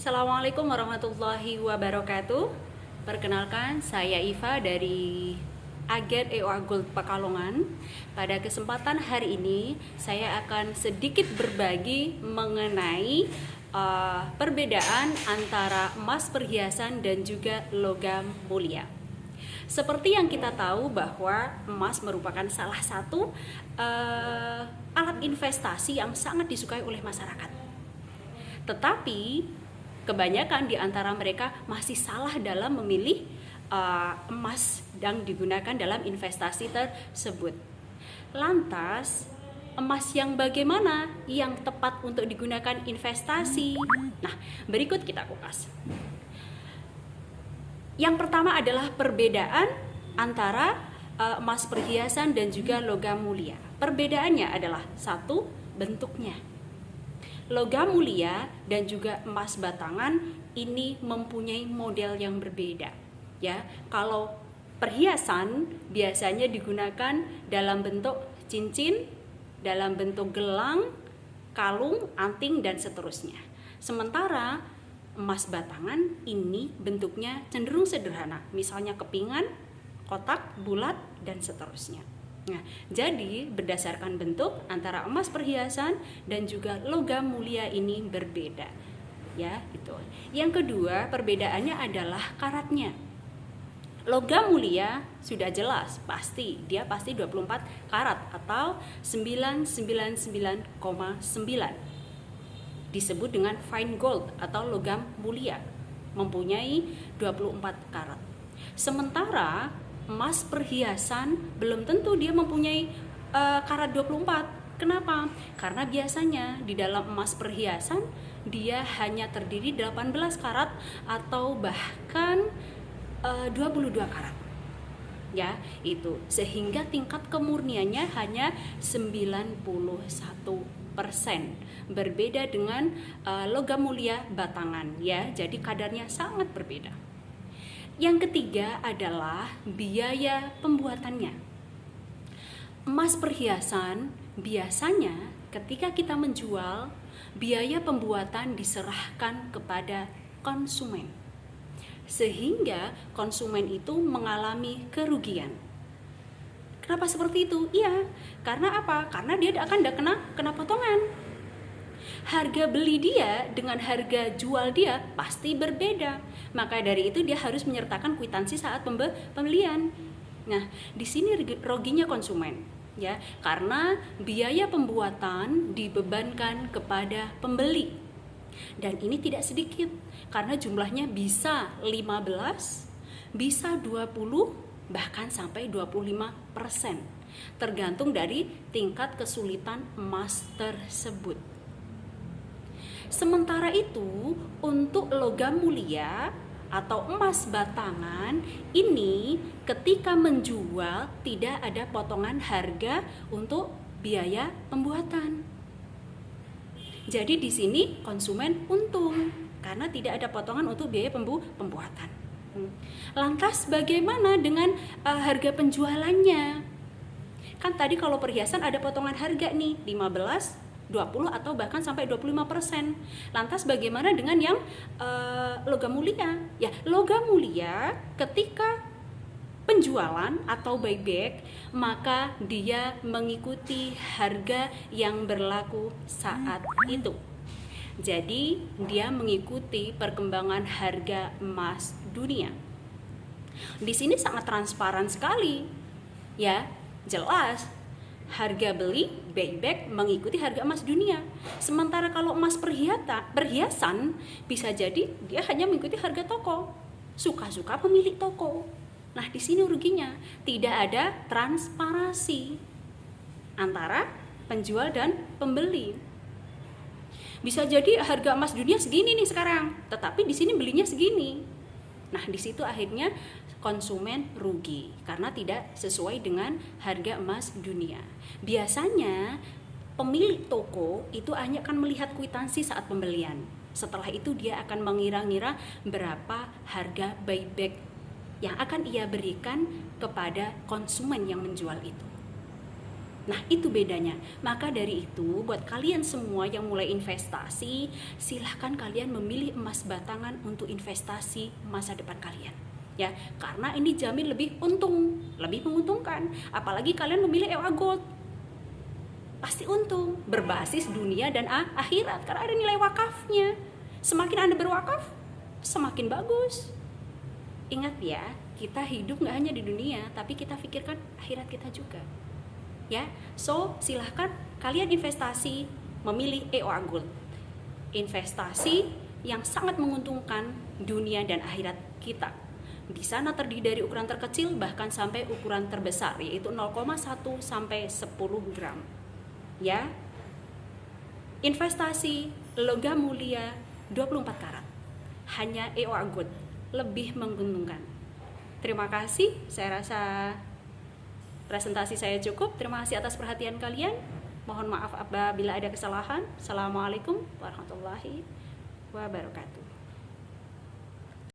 Assalamualaikum warahmatullahi wabarakatuh. Perkenalkan, saya Iva dari agen EOA Gold Pekalongan. Pada kesempatan hari ini, saya akan sedikit berbagi mengenai perbedaan antara emas perhiasan dan juga logam mulia. Seperti yang kita tahu bahwa emas merupakan salah satu alat investasi yang sangat disukai oleh masyarakat. Tetapi kebanyakan di antara mereka masih salah dalam memilih emas yang digunakan dalam investasi tersebut. Lantas, emas yang bagaimana yang tepat untuk digunakan investasi? Nah, berikut kita kupas. Yang pertama adalah perbedaan antara emas perhiasan dan juga logam mulia. Perbedaannya adalah satu, bentuknya. Logam mulia dan juga emas batangan ini mempunyai model yang berbeda. Ya, kalau perhiasan biasanya digunakan dalam bentuk cincin, dalam bentuk gelang, kalung, anting dan seterusnya. Sementara emas batangan ini bentuknya cenderung sederhana, misalnya kepingan, kotak, bulat dan seterusnya. Nah, jadi berdasarkan bentuk antara emas perhiasan dan juga logam mulia ini berbeda. Ya, itu. Yang kedua, perbedaannya adalah karatnya. Logam mulia sudah jelas, dia pasti 24 karat atau 999,9. Disebut dengan fine gold atau logam mulia, mempunyai 24 karat. Sementara emas perhiasan belum tentu dia mempunyai karat 24. Kenapa? Karena biasanya di dalam emas perhiasan dia hanya terdiri 18 karat atau bahkan 22 karat. Ya, itu. Sehingga tingkat kemurniannya hanya 91%. Berbeda dengan logam mulia batangan, ya. Jadi kadarnya sangat berbeda. Yang ketiga adalah biaya pembuatannya. Emas perhiasan biasanya ketika kita menjual, biaya pembuatan diserahkan kepada konsumen. Sehingga konsumen itu mengalami kerugian. Kenapa seperti itu? Iya, karena apa? Karena dia akan kena potongan. Harga beli dia dengan harga jual dia pasti berbeda. Maka dari itu dia harus menyertakan kwitansi saat pembelian. Nah, di sini ruginya konsumen, ya, karena biaya pembuatan dibebankan kepada pembeli. Dan ini tidak sedikit, karena jumlahnya bisa 15, bisa 20, bahkan sampai 25%. Tergantung dari tingkat kesulitan emas tersebut. Sementara itu, untuk logam mulia atau emas batangan ini ketika menjual tidak ada potongan harga untuk biaya pembuatan. Jadi di sini konsumen untung karena tidak ada potongan untuk biaya pembuatan. Lantas bagaimana dengan harga penjualannya? Kan tadi kalau perhiasan ada potongan harga nih 15, 20 atau bahkan sampai 25%. Lantas bagaimana dengan yang logam mulia? Ya, logam mulia ketika penjualan atau buyback, maka dia mengikuti harga yang berlaku saat itu. Jadi dia mengikuti perkembangan harga emas dunia. Di sini sangat transparan sekali, ya, jelas. Harga beli buyback mengikuti harga emas dunia. Sementara kalau emas perhiasan bisa jadi dia hanya mengikuti harga toko, suka-suka pemilik toko. Nah, di sini ruginya tidak ada transparansi antara penjual dan pembeli. Bisa jadi harga emas dunia segini nih sekarang, tetapi di sini belinya segini. Nah, di situ akhirnya konsumen rugi karena tidak sesuai dengan harga emas dunia. Biasanya pemilik toko itu hanya akan melihat kwitansi saat pembelian. Setelah itu dia akan mengira-ngira berapa harga buyback yang akan ia berikan kepada konsumen yang menjual itu. Nah, itu bedanya. Maka dari itu, buat kalian semua yang mulai investasi, silahkan kalian memilih emas batangan untuk investasi masa depan kalian. Ya, karena ini jamin lebih untung, lebih menguntungkan. Apalagi kalian memilih EOA Gold. Pasti untung, berbasis dunia dan akhirat karena ada nilai wakafnya. Semakin Anda berwakaf, semakin bagus. Ingat ya, kita hidup nggak hanya di dunia, tapi kita pikirkan akhirat kita juga. Ya, so silahkan kalian investasi memilih EOA Gold, investasi yang sangat menguntungkan dunia dan akhirat kita. Di sana terdiri dari ukuran terkecil bahkan sampai ukuran terbesar, yaitu 0,1 sampai 10 gram. Ya, investasi logam mulia 24 karat, hanya EOA Gold, lebih menguntungkan. Terima kasih, saya rasa presentasi saya cukup. Terima kasih atas perhatian kalian. Mohon maaf apabila ada kesalahan. Assalamualaikum warahmatullahi wabarakatuh.